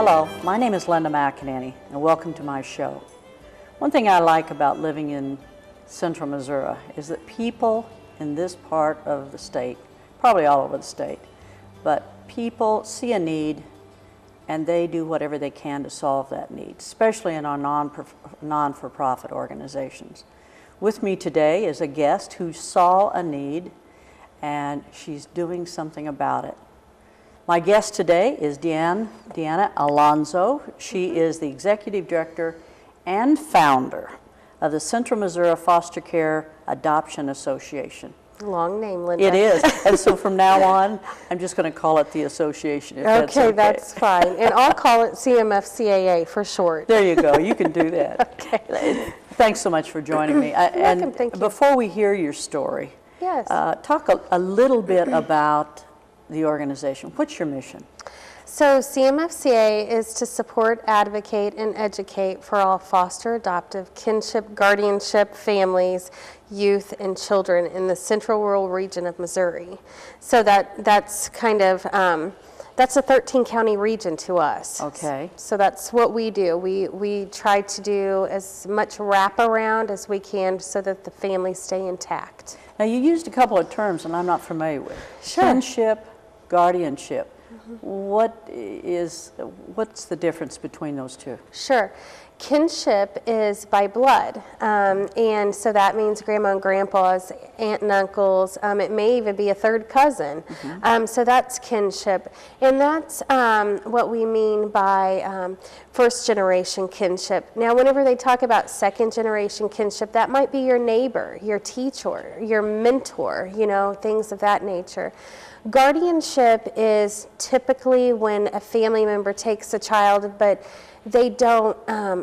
Hello, my name is Linda McAnany, and welcome to my show. One thing I like about living in central Missouri is that people in this part of the state, probably all over the state, but people see a need and they do whatever they can to solve that need, especially in our non-for-profit organizations. With me today is a guest who saw a need and she's doing something about it. My guest today is Deanna Alonso. She is the Executive Director and founder of the Central Missouri Foster Care Adoption Association. Long name, Linda. It is, and so from now on, I'm just going to call it the association. If okay, that's fine. And I'll call it CM FCA for short. There you go. You can do that. Okay. Thanks so much for joining me. Welcome, thank you. Before we hear your story, yes. Talk a little bit about the organization. What's your mission? So CM FCA is to support, advocate, and educate for all foster, adoptive, kinship, guardianship families, youth, and children in the central rural region of Missouri. So that's kind of, that's a 13-county region to us. Okay. So that's what we do. We try to do as much wraparound as we can so that the families stay intact. Now, you used a couple of terms, and I'm not familiar with. Sure. Kinship, guardianship. What's the difference between those two? Sure. Kinship is by blood, and so that means grandma and grandpa's, aunt and uncles. It may even be a third cousin. So that's kinship, and that's what we mean by first generation kinship. Now, whenever they talk about second generation kinship, that might be your neighbor, your teacher, your mentor, things of that nature. Guardianship is typically when a family member takes a child, but they don't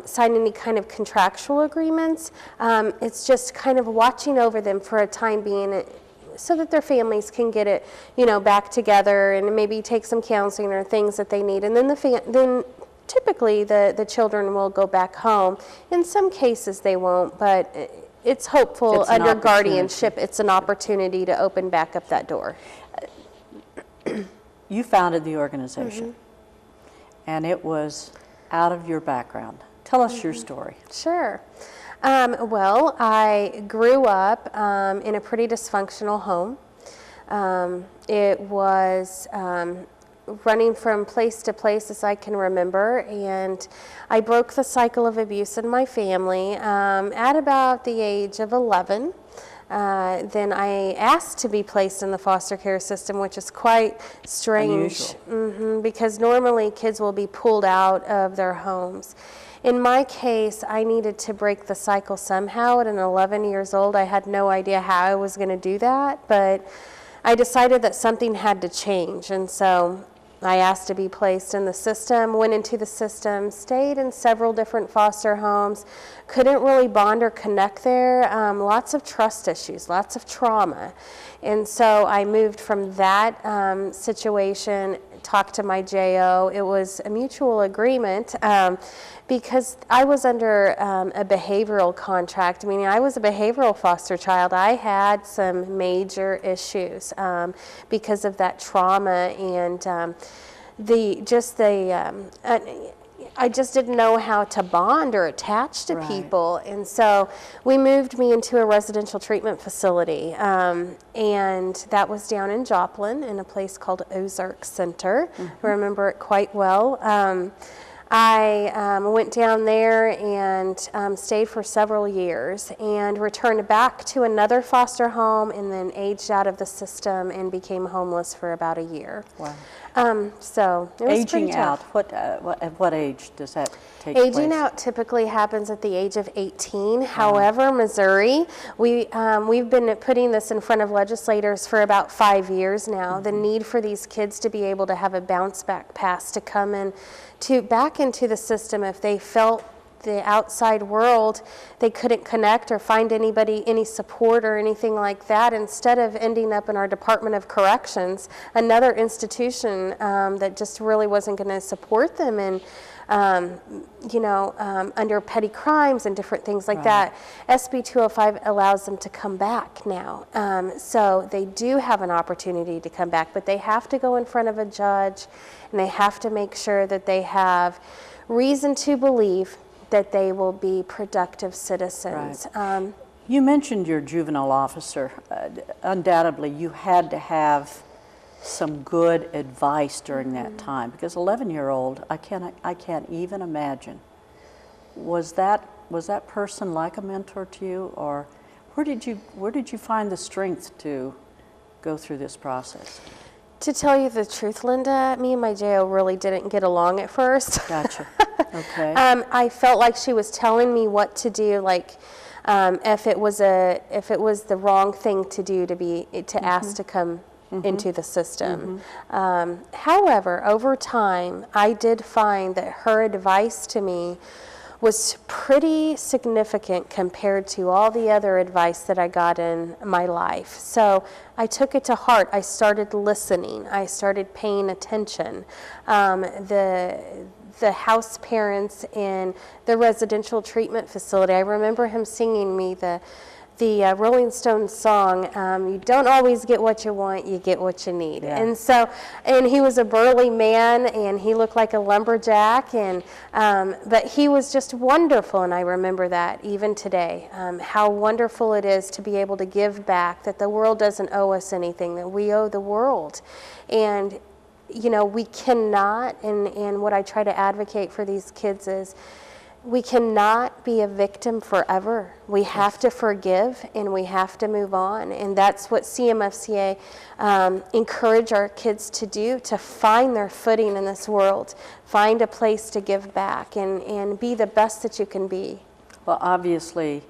sign any kind of contractual agreements. It's just kind of watching over them for a time being so that their families can get it, back together and maybe take some counseling or things that they need. And then typically the children will go back home. In some cases they won't, but it's hopeful under guardianship, it's an opportunity to open back up that door. You founded the organization, and it was out of your background. Tell us your story. Sure. Well, I grew up in a pretty dysfunctional home. It was running from place to place as I can remember, and I broke the cycle of abuse in my family at about the age of 11. Then I asked to be placed in the foster care system, which is quite strange. Because normally kids will be pulled out of their homes. In my case, I needed to break the cycle somehow. At 11 years old, I had no idea how I was going to do that, but I decided that something had to change, and so I asked to be placed in the system, went into the system, stayed in several different foster homes, couldn't really bond or connect there, lots of trust issues, lots of trauma. And so I moved from that situation, talked to my JO. It was a mutual agreement because I was under a behavioral contract, meaning I was a behavioral foster child. I had some major issues because of that trauma, and I just didn't know how to bond or attach to people. And so we moved me into a residential treatment facility, and that was down in Joplin in a place called Ozark Center. I remember it quite well. I went down there and stayed for several years and returned back to another foster home, and then aged out of the system and became homeless for about a year. Wow. So it was aging out. At what age does that take place? Aging out typically happens at the age of 18. However, Missouri, we've been putting this in front of legislators for about 5 years now. The need for these kids to be able to have a bounce back pass to come in back into the system if they felt the outside world, they couldn't connect or find anybody, any support or anything like that. Instead of ending up in our Department of Corrections, another institution that just really wasn't going to support them and under petty crimes and different things like that. SB 205 allows them to come back now. So they do have an opportunity to come back, but they have to go in front of a judge, and they have to make sure that they have reason to believe that they will be productive citizens. Right. You mentioned your juvenile officer. Undoubtedly, you had to have some good advice during that time, because 11-year-old, I can't even imagine. Was that person like a mentor to you, or where did you find the strength to go through this process? To tell you the truth, Linda, me and my JO really didn't get along at first. Gotcha. Okay. I felt like she was telling me what to do, like if it was the wrong thing to do to ask to come into the system. However, over time, I did find that her advice to me was pretty significant compared to all the other advice that I got in my life. So I took it to heart. I started listening. I started paying attention. The house parents in the residential treatment facility, I remember him singing me the Rolling Stones song, you don't always get what you want, you get what you need. Yeah. And he was a burly man, and he looked like a lumberjack, but he was just wonderful, and I remember that even today, how wonderful it is to be able to give back, that the world doesn't owe us anything, that we owe the world. And we cannot, and what I try to advocate for these kids is, we cannot be a victim forever. We have to forgive, and we have to move on. And that's what CM FCA encourage our kids to do, to find their footing in this world, find a place to give back, and be the best that you can be. Well, obviously,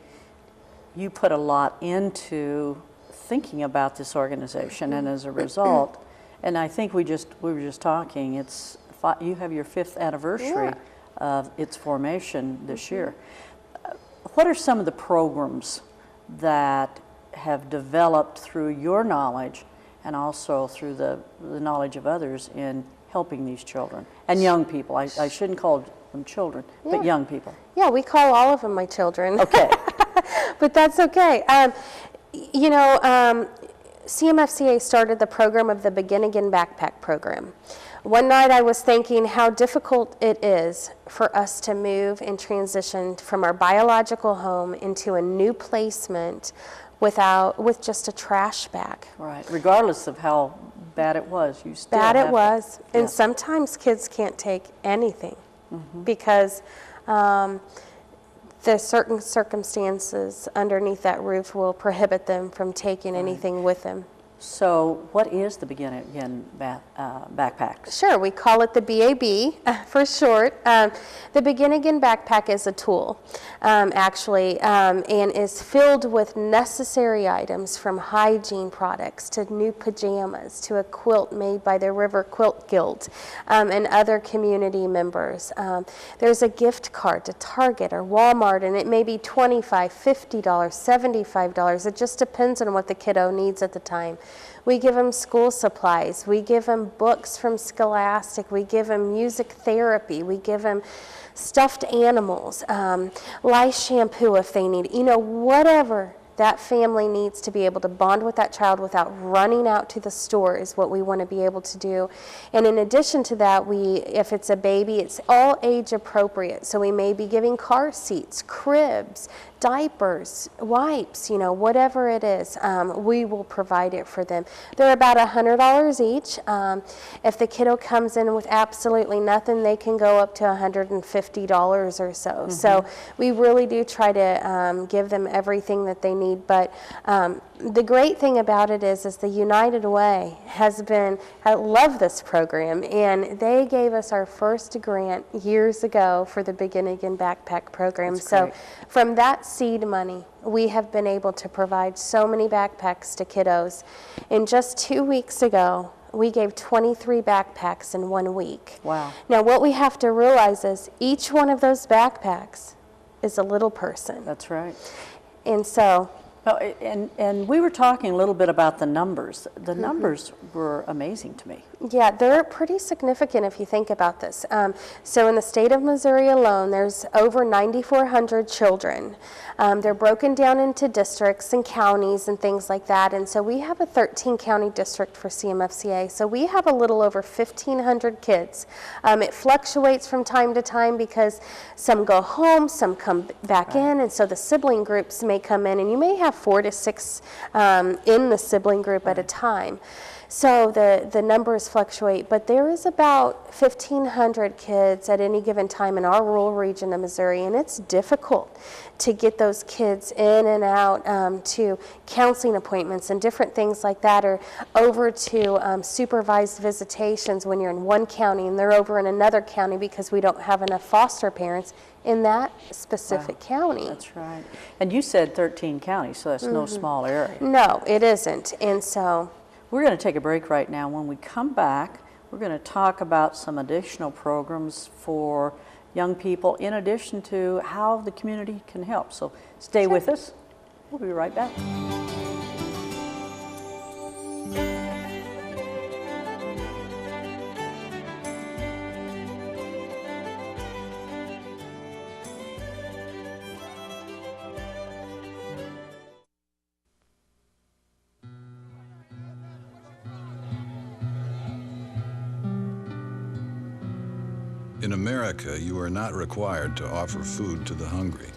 you put a lot into thinking about this organization, and as a result, and I think we were just talking, you have your 5th anniversary of its formation this year. What are some of the programs that have developed through your knowledge and also through the knowledge of others in helping these children and young people? I shouldn't call them children, but young people. Yeah, we call all of them my children. Okay. But that's okay. CMFCA started the program of the Begin Again Backpack Program. One night I was thinking how difficult it is for us to move and transition from our biological home into a new placement with just a trash bag. Right, regardless of how bad it was, you still bad have it was. To, and sometimes kids can't take anything because the certain circumstances underneath that roof will prohibit them from taking anything with them. So what is the Begin Again backpack? Sure, we call it the BAB for short. The Begin Again backpack is a tool, actually, and is filled with necessary items from hygiene products to new pajamas to a quilt made by the River Quilt Guild and other community members. There's a gift card to Target or Walmart, and it may be $25, $50, $75. It just depends on what the kiddo needs at the time. We give them school supplies. We give them books from Scholastic. We give them music therapy. We give them stuffed animals, lice shampoo if they need, whatever that family needs to be able to bond with that child without running out to the store is what we want to be able to do. And in addition to that, if it's a baby, it's all age appropriate. So we may be giving car seats, cribs, diapers, wipes, whatever it is, we will provide it for them. They're about $100 each. If the kiddo comes in with absolutely nothing, they can go up to $150 or so. So we really do try to give them everything that they need. But the great thing about it is the United Way I love this program, and they gave us our first grant years ago for the Begin Again Backpack Program. So from that seed money, we have been able to provide so many backpacks to kiddos. And just 2 weeks ago, we gave 23 backpacks in 1 week. Wow. Now what we have to realize is each one of those backpacks is a little person. That's right. And so, Oh, and we were talking a little bit about the numbers. The numbers were amazing to me. yeah, they're pretty significant if you think about this. So in the state of Missouri alone, there's over 9,400 children. They're broken down into districts and counties and things like that. And so we have a 13-county district for CMFCA. So we have a little over 1,500 kids. It fluctuates from time to time because some go home, some come back in, and so the sibling groups may come in, and you may have 4 to 6 in the sibling group at a time. So the numbers fluctuate, but there is about 1,500 kids at any given time in our rural region of Missouri, and it's difficult to get those kids in and out to counseling appointments and different things like that, or over to supervised visitations when you're in one county and they're over in another county because we don't have enough foster parents in that specific county. That's right. And you said 13 counties, so that's no small area. No, it isn't. And so we're going to take a break right now. When we come back, we're going to talk about some additional programs for young people in addition to how the community can help. So stay with us. We'll be right back. In America, you are not required to offer food to the hungry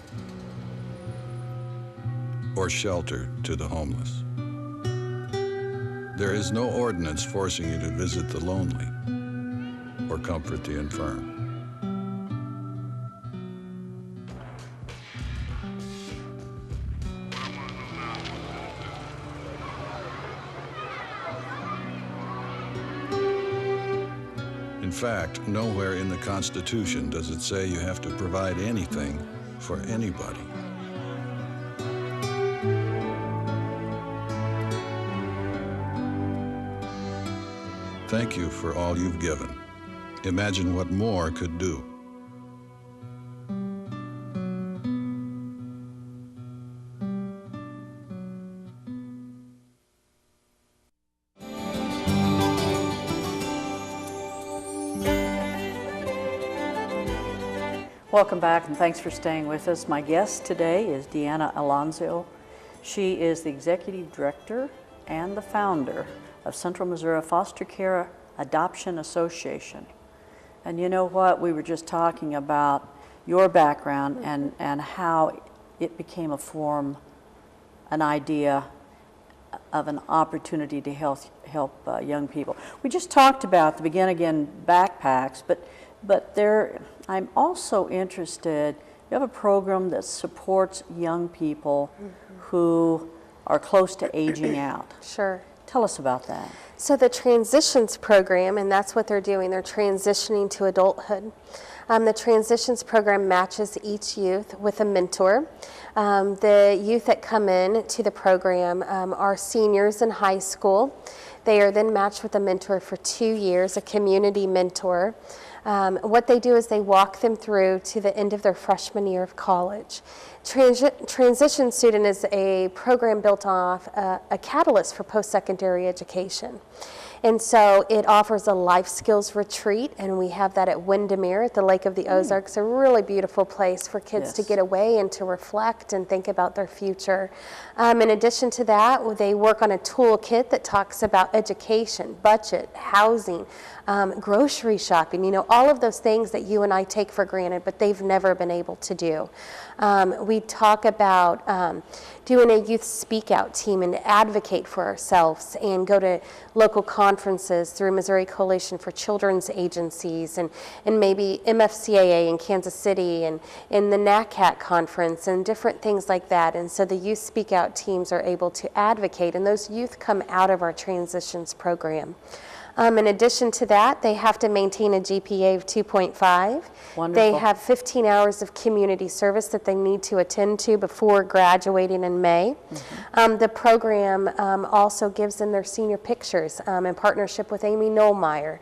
or shelter to the homeless. There is no ordinance forcing you to visit the lonely or comfort the infirm. In fact, nowhere in the Constitution does it say you have to provide anything for anybody. Thank you for all you've given. Imagine what more could do. Welcome back, and thanks for staying with us. My guest today is Deanna Alonso. She is the Executive Director and the founder of Central Missouri Foster Care Adoption Association. And you know what? We were just talking about your background and how it became a form, an idea of an opportunity to help young people. We just talked about the Begin Again backpacks, but there, I'm also interested, you have a program that supports young people who are close to aging out. Sure. Tell us about that. So the Transitions program, and that's what they're doing, they're transitioning to adulthood. The Transitions program matches each youth with a mentor. The youth that come in to the program are seniors in high school. They are then matched with a mentor for 2 years, a community mentor. What they do is they walk them through to the end of their freshman year of college. Transition Student is a program built off a catalyst for post-secondary education. And so it offers a life skills retreat, and we have that at Windermere at the Lake of the Ozarks, a really beautiful place for kids to get away and to reflect and think about their future. In addition to that, they work on a toolkit that talks about education, budget, housing, grocery shopping, you know, all of those things that you and I take for granted, but they've never been able to do. We talk about doing a youth speak out team and advocate for ourselves and go to local conferences through Missouri Coalition for Children's Agencies and maybe MFCAA in Kansas City and in the NACAT conference and different things like that. And so the youth speak out teams are able to advocate, and those youth come out of our Transitions program. In addition to that, they have to maintain a GPA of 2.5. Wonderful. They have 15 hours of community service that they need to attend to before graduating in May. The program also gives them their senior pictures in partnership with Amy Nollmeyer.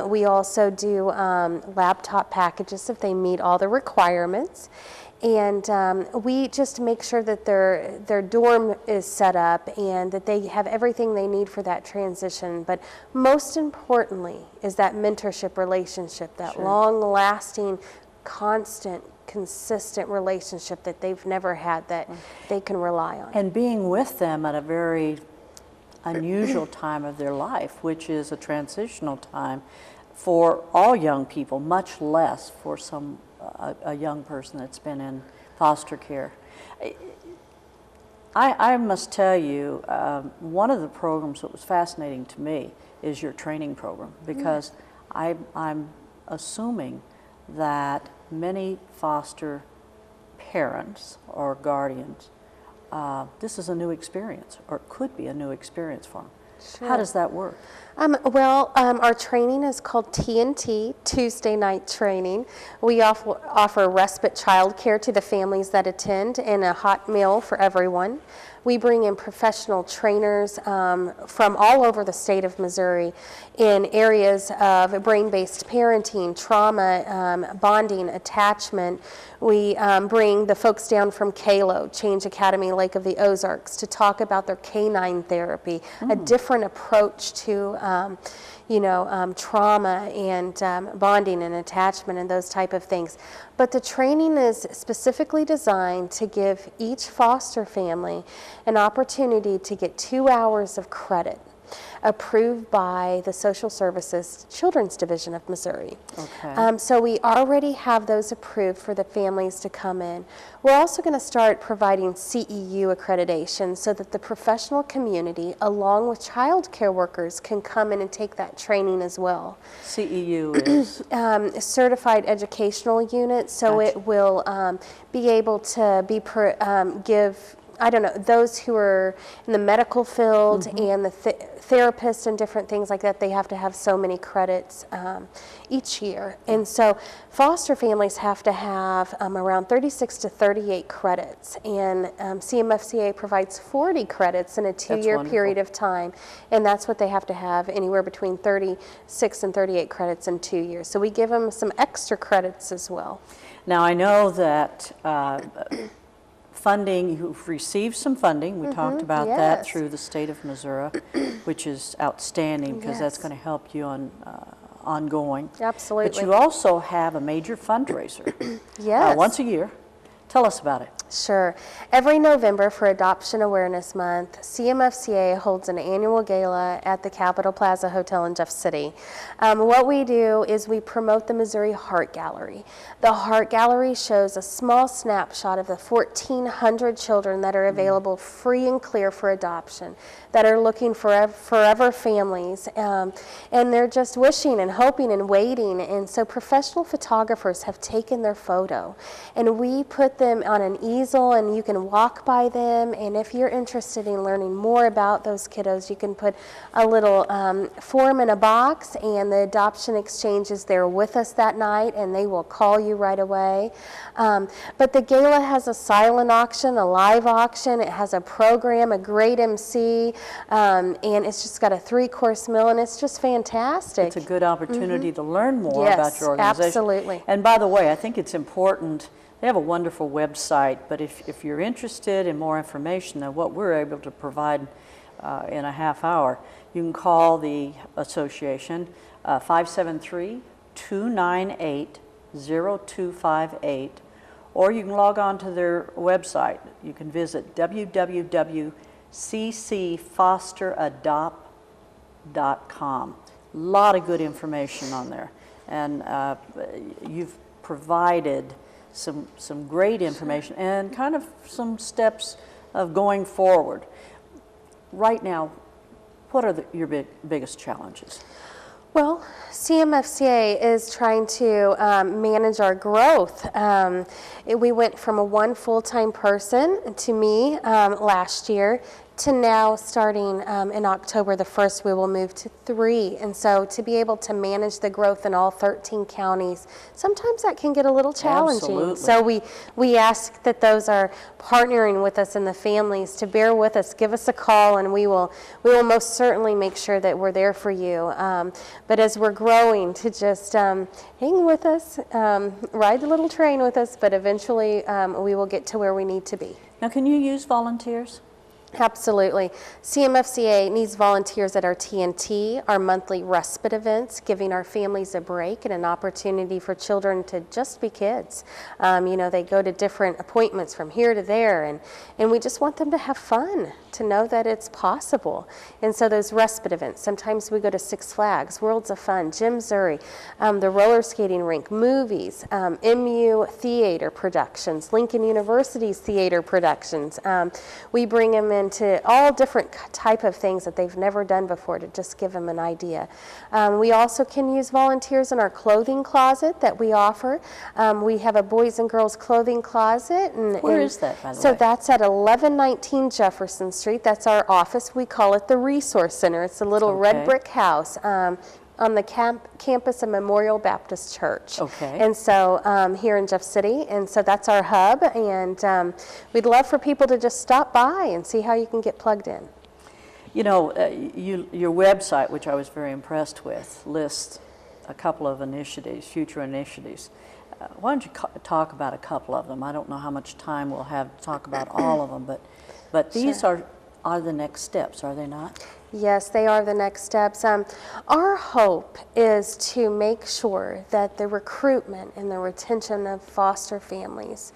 We also do laptop packages if they meet all the requirements. And we just make sure that their dorm is set up and that they have everything they need for that transition. But most importantly is that mentorship relationship, that long-lasting, constant, consistent relationship that they've never had that they can rely on. And being with them at a very unusual time of their life, which is a transitional time for all young people, much less for a young person that's been in foster care. I must tell you, one of the programs that was fascinating to me is your training program, because I'm assuming that many foster parents or guardians, this is a new experience, or it could be a new experience for them. Sure. How does that work? Our training is called TNT, Tuesday Night Training. We offer respite childcare to the families that attend and a hot meal for everyone. We bring in professional trainers from all over the state of Missouri in areas of brain-based parenting, trauma, bonding, attachment. We bring the folks down from CALO, Change Academy, Lake of the Ozarks, to talk about their canine therapy, a different approach to trauma and bonding and attachment and those type of things. But the training is specifically designed to give each foster family an opportunity to get 2 hours of credit approved by the Social Services Children's Division of Missouri. Okay. So we already have those approved for the families to come in. We're also going to start providing CEU accreditation so that the professional community, along with child care workers, can come in and take that training as well. CEU is? Certified Educational Unit, so Gotcha. it will be able to give, those who are in the medical field and the therapists and different things like that, they have to have so many credits each year. And so foster families have to have around 36 to 38 credits. And CM FCA provides 40 credits in a 2-year period of time. And that's what they have to have, anywhere between 36 and 38 credits in 2 years. So we give them some extra credits as well. Now, I know that funding, you've received some funding. We talked about that through the state of Missouri, which is outstanding because that's going to help you on ongoing. Absolutely. But you also have a major fundraiser Yes. once a year. Tell us about it. Sure. Every November for Adoption Awareness Month, CMFCA holds an annual gala at the Capitol Plaza Hotel in Jeff City. What we do is we promote the Missouri Heart Gallery. The Heart Gallery shows a small snapshot of the 1,400 children that are available free and clear for adoption, that are looking for forever families, and they're just wishing and hoping and waiting. And so professional photographers have taken their photo, and we put them on an easel, and you can walk by them. And if you're interested in learning more about those kiddos, you can put a little form in a box, and the adoption exchange is there with us that night, and they will call you right away. But the gala has a silent auction, a live auction. It has a program, a great MC, and it's just got a 3-course meal, and it's just fantastic. It's a good opportunity to learn more about your organization. Absolutely. And by the way, I think it's important. They have a wonderful website, but if you're interested in more information than what we're able to provide in a half hour, you can call the association 573-298-0258, or you can log on to their website. You can visit www.ccfosteradopt.com. A lot of good information on there, and you've provided some great information and kind of some steps of going forward. Right now, what are your biggest challenges? Well, CMFCA is trying to manage our growth. We went from one full-time person to me last year to now starting in October the 1st, we will move to 3. And so to be able to manage the growth in all 13 counties, sometimes that can get a little challenging. Absolutely. So we ask that those are partnering with us and the families to bear with us, give us a call, and we will most certainly make sure that we're there for you. But as we're growing, to just hang with us, ride the little train with us, but eventually we will get to where we need to be. Now, can you use volunteers? Absolutely. CM FCA needs volunteers at our TNT, our monthly respite events, giving our families a break and an opportunity for children to just be kids. You know, they go to different appointments from here to there, and we just want them to have fun, to know that it's possible. And so those respite events, sometimes we go to Six Flags, Worlds of Fun, Jim Zuri, the roller skating rink, movies, MU theater productions, Lincoln University's theater productions. We bring them into all different type of things that they've never done before to just give them an idea. We also can use volunteers in our clothing closet that we offer. We have a boys and girls clothing closet. Where is that, by the way? So that's at 1119 Jefferson Street. That's our office. We call it the Resource Center. It's a little red brick house on the campus of Memorial Baptist Church. Okay. And so here in Jeff City, and so that's our hub, and we'd love for people to just stop by and see how you can get plugged in. You know, your website, which I was very impressed with, lists a couple of initiatives, future initiatives. Why don't you talk about a couple of them? I don't know how much time we'll have to talk about all of them, but these are the next steps, are they not? Yes, they are the next steps. Our hope is to make sure that the recruitment and the retention of foster families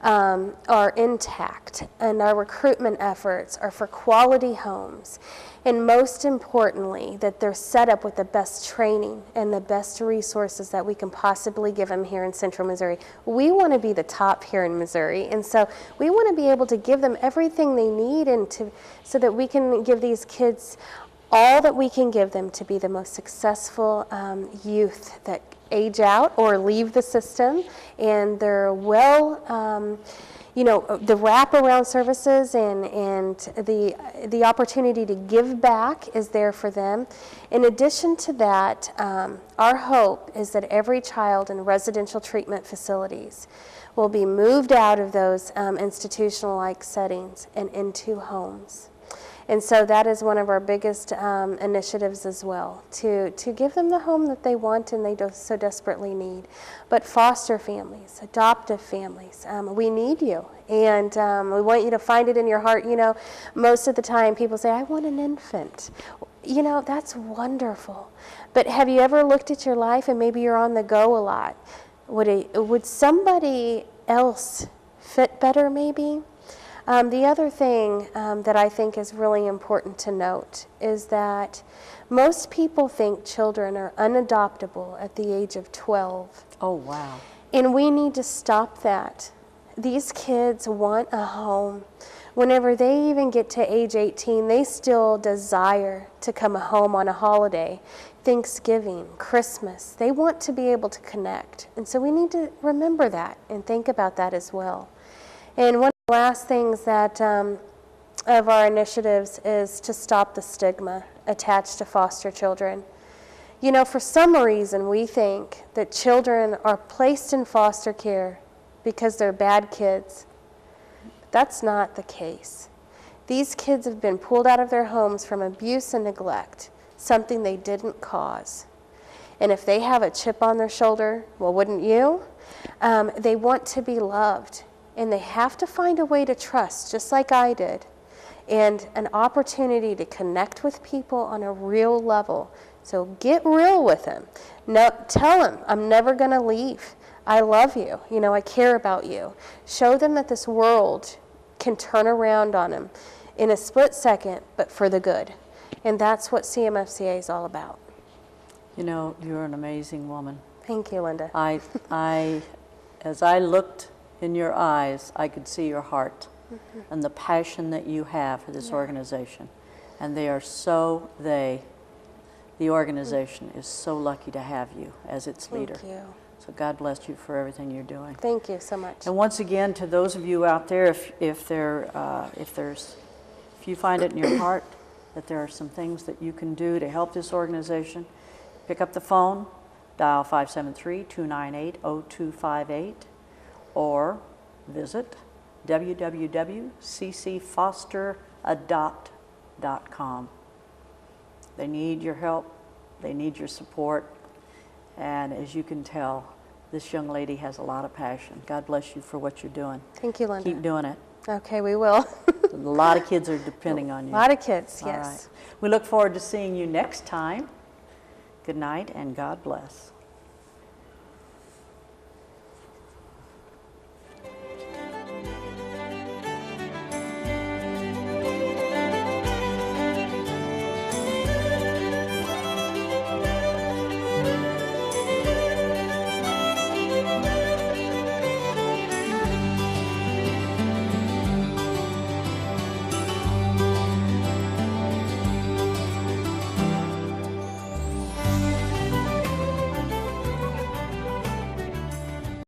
are intact, and our recruitment efforts are for quality homes. And most importantly, that they're set up with the best training and the best resources that we can possibly give them here in Central Missouri. We want to be the top here in Missouri, and so we want to be able to give them everything they need, and so that we can give these kids all that we can give them to be the most successful youth that age out or leave the system, and they're well, you know, the wraparound services and the opportunity to give back is there for them. In addition to that, our hope is that every child in residential treatment facilities will be moved out of those institutional-like settings and into homes. And so that is one of our biggest initiatives as well, to give them the home that they want and they so desperately need. But foster families, adoptive families, we need you. And we want you to find it in your heart. You know, most of the time people say, I want an infant. You know, that's wonderful. But have you ever looked at your life, and maybe you're on the go a lot? Would somebody else fit better maybe? The other thing that I think is really important to note is that most people think children are unadoptable at the age of 12. Oh, wow. And we need to stop that. These kids want a home. Whenever they even get to age 18, they still desire to come home on a holiday, Thanksgiving, Christmas. They want to be able to connect. And so we need to remember that and think about that as well. And one of the last things that of our initiatives is to stop the stigma attached to foster children. You know, for some reason we think that children are placed in foster care because they're bad kids. That's not the case. These kids have been pulled out of their homes from abuse and neglect, something they didn't cause. And if they have a chip on their shoulder, well, wouldn't you? They want to be loved. And they have to find a way to trust, just like I did, and an opportunity to connect with people on a real level. So get real with them. No, tell them, I'm never going to leave. I love you. You know, I care about you. Show them that this world can turn around on them in a split second, but for the good. And that's what CM FCA is all about. You know, you're an amazing woman. Thank you, Linda. As I looked in your eyes, I could see your heart and the passion that you have for this organization. And the organization is so lucky to have you as its leader. Thank you. So God bless you for everything you're doing. Thank you so much. And once again, to those of you out there, if there's If you find it in your heart that there are some things that you can do to help this organization, pick up the phone, dial 573-298-0258, or visit www.ccfosteradopt.com. They need your help, they need your support, and as you can tell, this young lady has a lot of passion. God bless you for what you're doing. Thank you, Linda. Keep doing it. Okay, we will. A lot of kids are depending on you. A lot of kids, All yes. right. We look forward to seeing you next time. Good night and God bless.